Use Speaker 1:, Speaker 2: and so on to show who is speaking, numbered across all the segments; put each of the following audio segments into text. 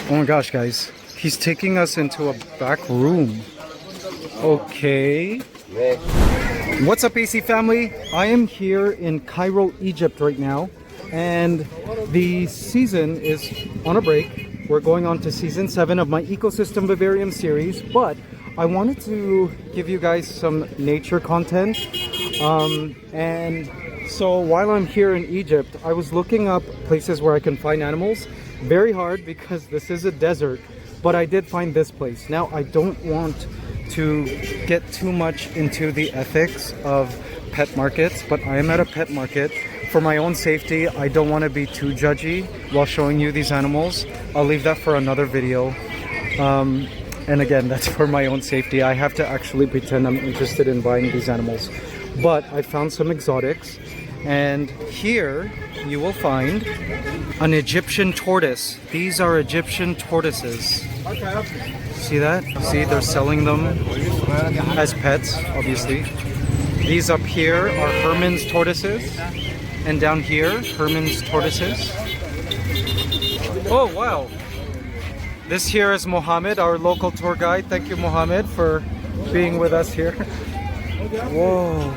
Speaker 1: Oh my gosh, guys. He's taking us into a back room. Okay. What's up, AC family? I am here in Cairo, Egypt right now. And the season is on a break. We're going on to season 7 of my Ecosystem Vivarium series. But I wanted to give you guys some nature content. And so while I'm here in Egypt, I was looking up places where I can find animals. Very hard because this is a desert, but I did find this place. Now, I don't want to get too much into the ethics of pet markets, but I am at a pet market. For my own safety, I don't want to be too judgy while showing you these animals. I'll leave that for another video. And again, that's for my own safety. I have to actually pretend I'm interested in buying these animals. But I found some exotics, and here you will find an Egyptian tortoise. These are Egyptian tortoises. See that? See, they're selling them as pets, obviously. These up here are Hermann's tortoises, and down here, Hermann's tortoises. Oh, wow. This here is Mohammed, our local tour guide. Thank you, Mohammed, for being with us here. Whoa.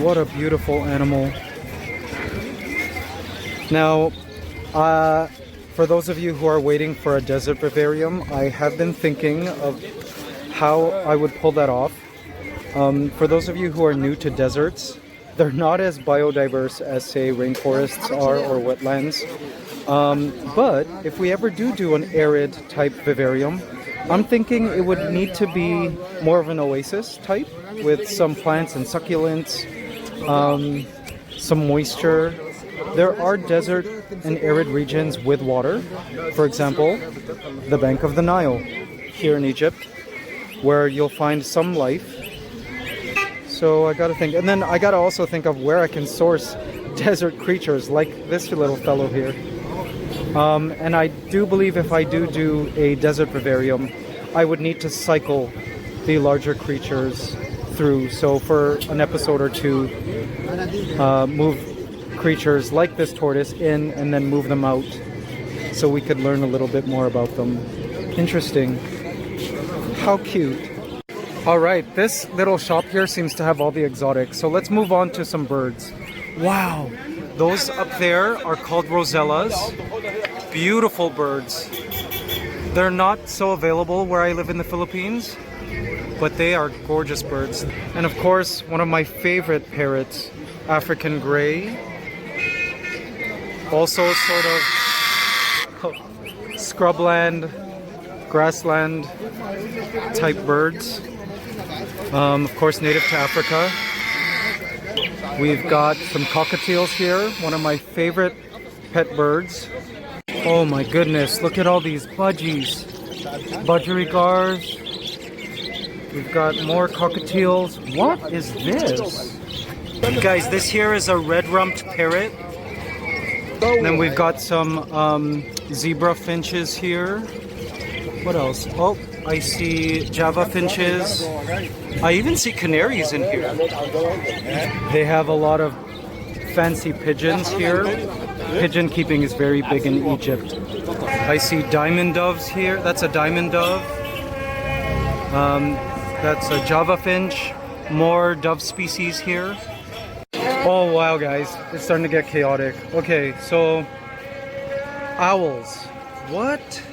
Speaker 1: What a beautiful animal. Now, for those of you who are waiting for a desert vivarium, I have been thinking of how I would pull that off. For those of you who are new to deserts, they're not as biodiverse as, say, rainforests are or wetlands. But if we ever do an arid type vivarium, I'm thinking it would need to be more of an oasis type with some plants and succulents, some moisture. There are desert and arid regions with water. For example, the bank of the Nile here in Egypt, where you'll find some life. So I gotta think, and then I gotta also think of where I can source desert creatures like this little fellow here. And I do believe if I do a desert vivarium, I would need to cycle the larger creatures through. So for an episode or two, move creatures like this tortoise in and then move them out so we could learn a little bit more about them. Interesting. How cute. All right, this little shop here seems to have all the exotics. So let's move on to some birds. Wow. Those up there are called rosellas. Beautiful birds. They're not so available where I live in the Philippines, but they are gorgeous birds. And of course, one of my favorite parrots, African gray. Also sort of scrubland, grassland type birds. Of course, native to Africa. We've got some cockatiels here, one of my favorite pet birds. Oh my goodness, look at all these budgies. Budgerigars. We've got more cockatiels. What is this? Guys, this here is a red-rumped parrot. And then we've got some zebra finches here. What else? Oh, I see Java finches. I even see canaries in here. They have a lot of fancy pigeons here. Pigeon keeping is very big in Egypt. I see diamond doves here. That's a diamond dove. That's a Java finch. More dove species here. Oh wow, guys, it's starting to get chaotic. Okay, so owls. What?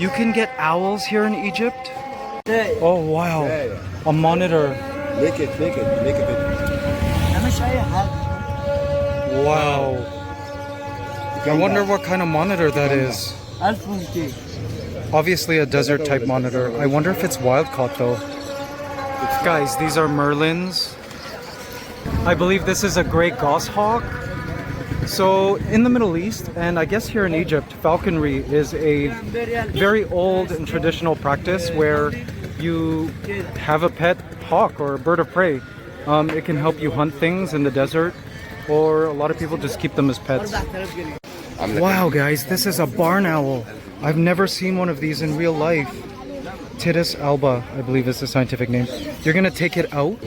Speaker 1: You can get owls here in Egypt? Oh wow, a monitor.
Speaker 2: Make it.
Speaker 1: Wow. I wonder what kind of monitor that is. Obviously a desert type monitor. I wonder if it's wild caught though. Guys, these are merlins. I believe this is a gray goshawk. So in the Middle East, and I guess here in Egypt, falconry is a very old and traditional practice where you have a pet hawk or a bird of prey. It can help you hunt things in the desert, or a lot of people just keep them as pets. Wow, guys, this is a barn owl. I've never seen one of these in real life. Tittus alba, I believe is the scientific name. You're gonna take it out?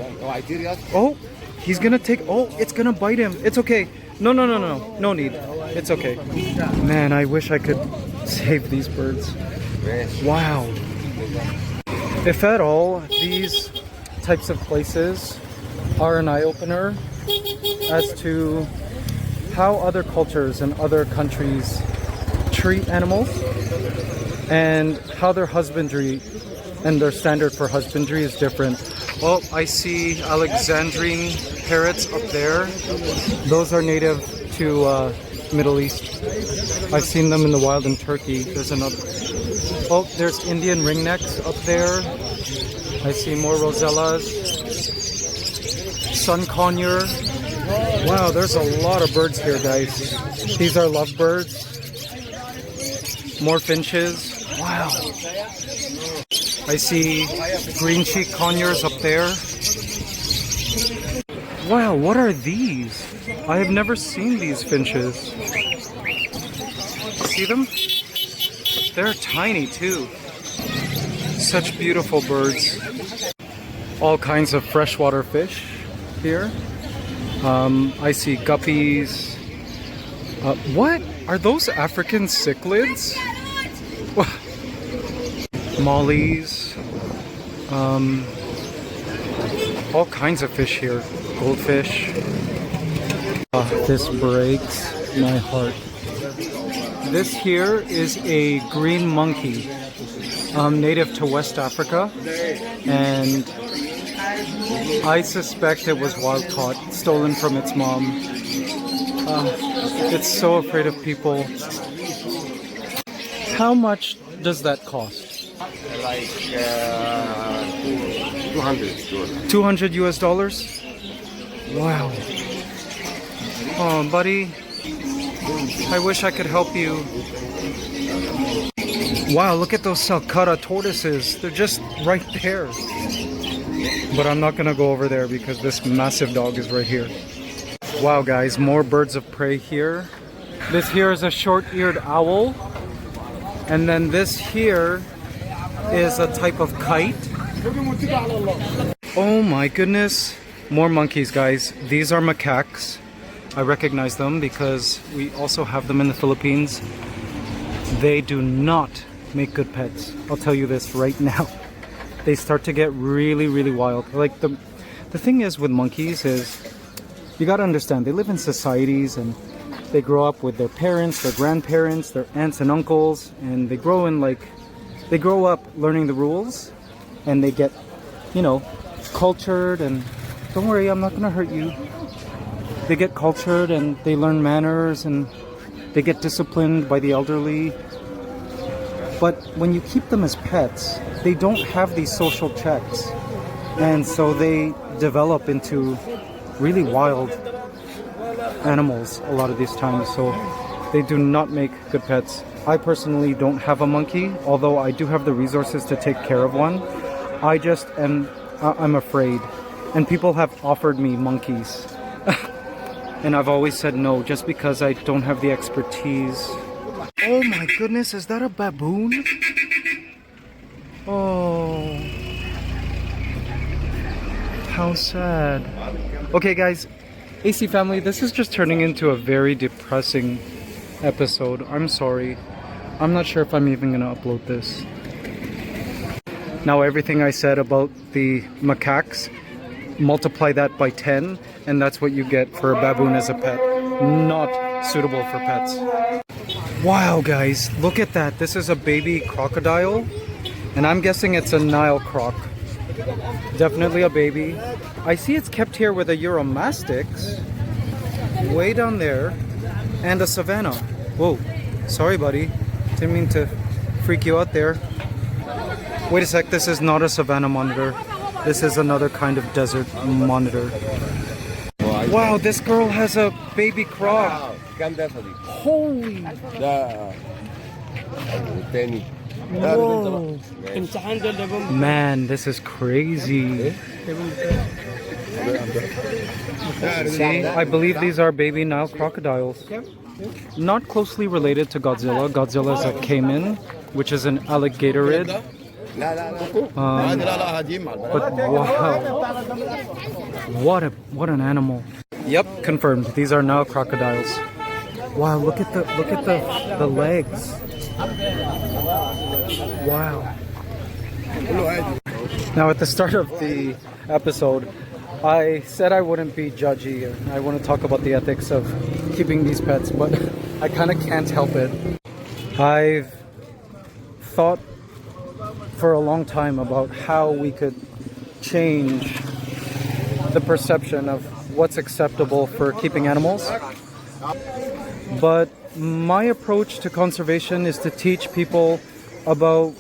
Speaker 1: Oh, he's gonna take, oh, it's gonna bite him. It's okay. No need. It's okay. Man, I wish I could save these birds. Wow. If at all, these types of places are an eye-opener as to how other cultures and other countries treat animals and how their husbandry and their standard for husbandry is different. Oh, I see Alexandrine parrots up there. Those are native to Middle East. I've seen them in the wild in Turkey. There's another. Oh, there's Indian ringnecks up there. I see more rosellas. Sun conure. Wow, there's a lot of birds here, guys. These are lovebirds. More finches. Wow. I see green cheek conures up there. Wow, what are these? I have never seen these finches. See them? They're tiny too. Such beautiful birds. All kinds of freshwater fish here. I see guppies. What? Are those African cichlids? Mollies. All kinds of fish here. Goldfish. This breaks my heart. This here is a green monkey, native to West Africa, and I suspect it was wild caught, stolen from its mom. It's so afraid of people. How much does that cost?
Speaker 2: Like 200.
Speaker 1: 200 US dollars? Wow. Oh, buddy. I wish I could help you. Wow, look at those Salcata tortoises. They're just right there. But I'm not gonna go over there because this massive dog is right here. Wow, guys, more birds of prey here. This here is a short-eared owl. And then this here is a type of kite. Oh my goodness. More monkeys, guys. These are macaques. I recognize them because we also have them in the Philippines. They do not make good pets. I'll tell you this right now. They start to get really, really wild. Like the thing is with monkeys is you gotta understand, they live in societies and they grow up with their parents, their grandparents, their aunts and uncles, and they grow up learning the rules, and they get, you know, cultured. And don't worry, I'm not gonna hurt you. They get cultured and they learn manners and they get disciplined by the elderly. But when you keep them as pets, they don't have these social checks, and so they develop into really wild animals a lot of these times. So they do not make good pets. I personally don't have a monkey, although I do have the resources to take care of one. I'm afraid, and people have offered me monkeys and I've always said no, just because I don't have the expertise. Oh my goodness, is that a baboon? Oh, how sad. Okay guys, AC family, this is just turning into a very depressing episode. I'm sorry. I'm not sure if I'm even gonna upload this. Now everything I said about the macaques, multiply that by 10, and that's what you get for a baboon as a pet. Not suitable for pets. Wow guys, look at that. This is a baby crocodile, and I'm guessing it's a Nile croc. Definitely a baby. I see it's kept here with a Euromastix way down there, and a Savannah. Whoa, sorry buddy, didn't mean to freak you out there. Wait a sec, this is not a Savannah monitor. This is another kind of desert monitor. Wow, this girl has a baby croc. Holy. Whoa. Man, this is crazy. See, I believe these are baby Nile crocodiles. Not closely related to Godzilla. Godzilla is a caiman, which is an alligatorid. But wow, what an animal. Yep, confirmed. These are Nile crocodiles. Wow, look at the legs. Wow. Now at the start of the episode, I said I wouldn't be judgy. I want to talk about the ethics of keeping these pets, but I kind of can't help it. I've thought for a long time about how we could change the perception of what's acceptable for keeping animals. But my approach to conservation is to teach people about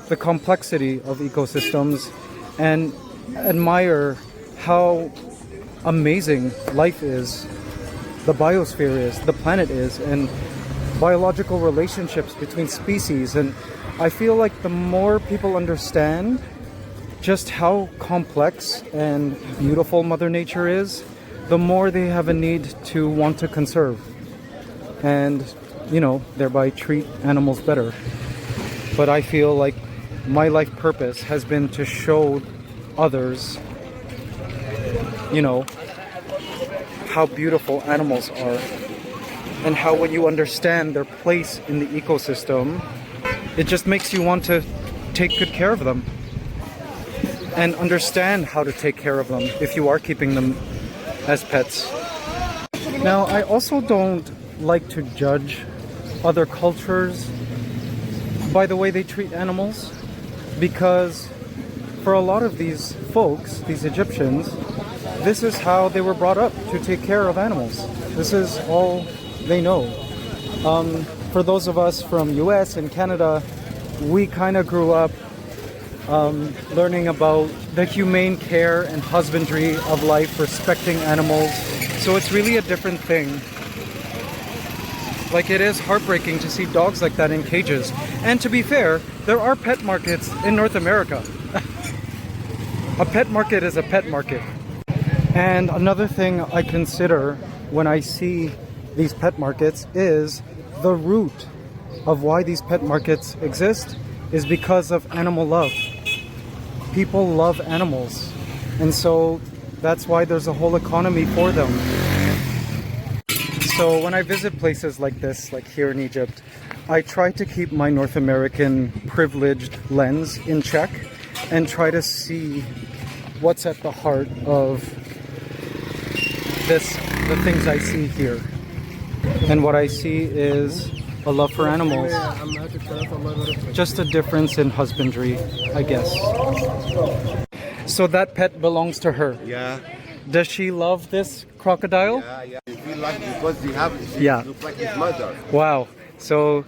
Speaker 1: the complexity of ecosystems and admire how amazing life is, the biosphere is, the planet is, and biological relationships between species. And I feel like the more people understand just how complex and beautiful Mother Nature is, the more they have a need to want to conserve and, you know, thereby treat animals better. But I feel like my life purpose has been to show others, you know, how beautiful animals are and how when you understand their place in the ecosystem, it just makes you want to take good care of them and understand how to take care of them if you are keeping them as pets. Now, I also don't like to judge other cultures by the way they treat animals, because for a lot of these folks, these Egyptians, this is how they were brought up, to take care of animals. This is all they know. For those of us from US and Canada, we kind of grew up learning about the humane care and husbandry of life, respecting animals. So it's really a different thing. Like, it is heartbreaking to see dogs like that in cages. And to be fair, there are pet markets in North America. A pet market is a pet market. And another thing I consider when I see these pet markets is the root of why these pet markets exist is because of animal love. People love animals, and so that's why there's a whole economy for them. So when I visit places like this, like here in Egypt, I try to keep my North American privileged lens in check and try to see what's at the heart of the things I see here. And what I see is a love for animals. Just a difference in husbandry, I guess. So that pet belongs to her.
Speaker 2: Yeah.
Speaker 1: Does she love this crocodile?
Speaker 2: Yeah. You feel like because they have it,
Speaker 1: Yeah.
Speaker 2: look like his mother.
Speaker 1: Wow. So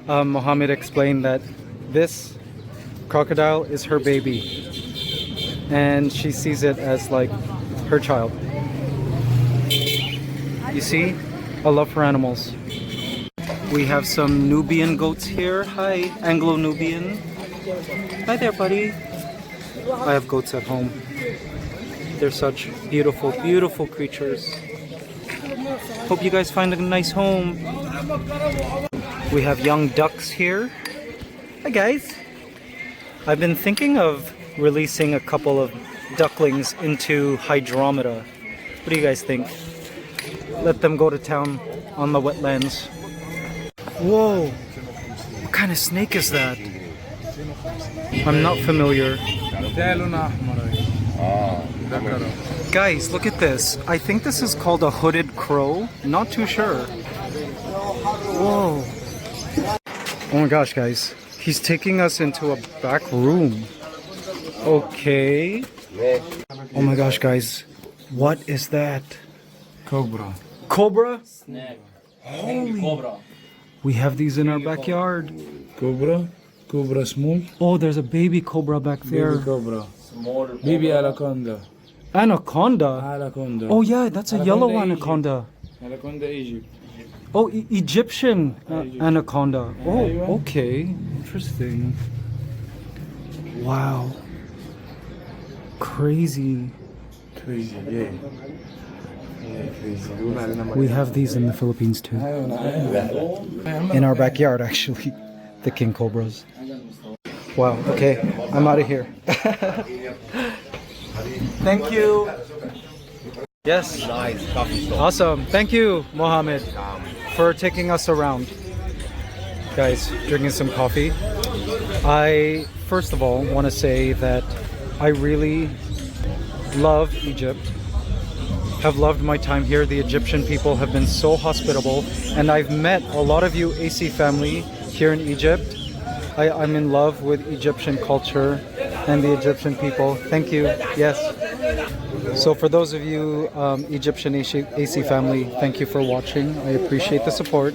Speaker 1: Mohammed explained that this crocodile is her baby. And she sees it as like her child. You see? A love for animals. We have some Nubian goats here. Hi, Anglo-Nubian. Hi there, buddy. I have goats at home. They're such beautiful, beautiful creatures. Hope you guys find a nice home. We have young ducks here. Hi, guys. I've been thinking of releasing a couple of ducklings into Hydromeda. What do you guys think? Let them go to town on the wetlands. Whoa! What kind of snake is that? I'm not familiar. Guys, look at this. I think this is called a hooded crow. Not too sure. Whoa. Oh my gosh, guys. He's taking us into a back room. Okay. Oh my gosh, guys. What is that?
Speaker 3: Cobra.
Speaker 1: Cobra?
Speaker 4: Snake.
Speaker 1: Holy.
Speaker 4: Cobra.
Speaker 1: We have these in our backyard.
Speaker 3: Cobra. Cobra small.
Speaker 1: Oh, there's a baby cobra back there.
Speaker 3: Baby cobra.
Speaker 4: Small.
Speaker 3: Baby anaconda.
Speaker 1: Anaconda?
Speaker 3: Anaconda.
Speaker 1: Oh yeah, that's a yellow
Speaker 3: Anaconda
Speaker 1: anaconda.
Speaker 3: Anaconda Egypt.
Speaker 1: Oh, Egyptian anaconda. Oh,
Speaker 3: Aywa.
Speaker 1: okay. Interesting. Wow. Crazy.
Speaker 3: Crazy, yeah. Yeah, crazy.
Speaker 1: We have these in the Philippines too. In our backyard, actually. The king cobras. Wow, okay. I'm out of here. Thank you. Yes.
Speaker 2: Nice coffee shop.
Speaker 1: Awesome. Thank you, Mohammed. for taking us around. Guys, drinking some coffee. I, first of all, want to say that I really love Egypt. Have loved my time here. The Egyptian people have been so hospitable, and I've met a lot of you AC family here in Egypt. I'm in love with Egyptian culture and the Egyptian people. Thank you. Yes. So for those of you Egyptian AC family, thank you for watching. I appreciate the support.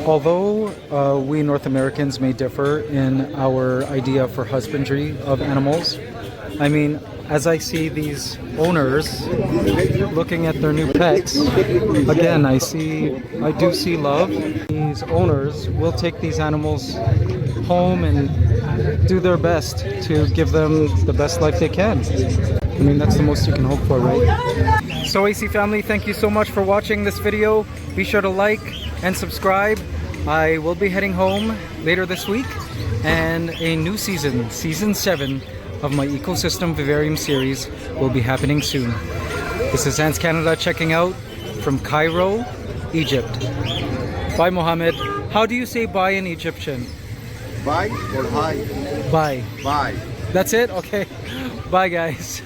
Speaker 1: Although we North Americans may differ in our idea for husbandry of animals, I mean, as I see these owners looking at their new pets, again, I do see love. These owners will take these animals home and do their best to give them the best life they can. I mean, that's the most you can hope for, right? So AC family, thank you so much for watching this video. Be sure to like and subscribe. I will be heading home later this week, and a new season, season 7 of my Ecosystem Vivarium series will be happening soon. This is Ants Canada checking out from Cairo, Egypt. Bye, Mohammed. How do you say bye in Egyptian?
Speaker 2: Bye or hi?
Speaker 1: Bye.
Speaker 2: Bye.
Speaker 1: That's it? Okay. Bye, guys.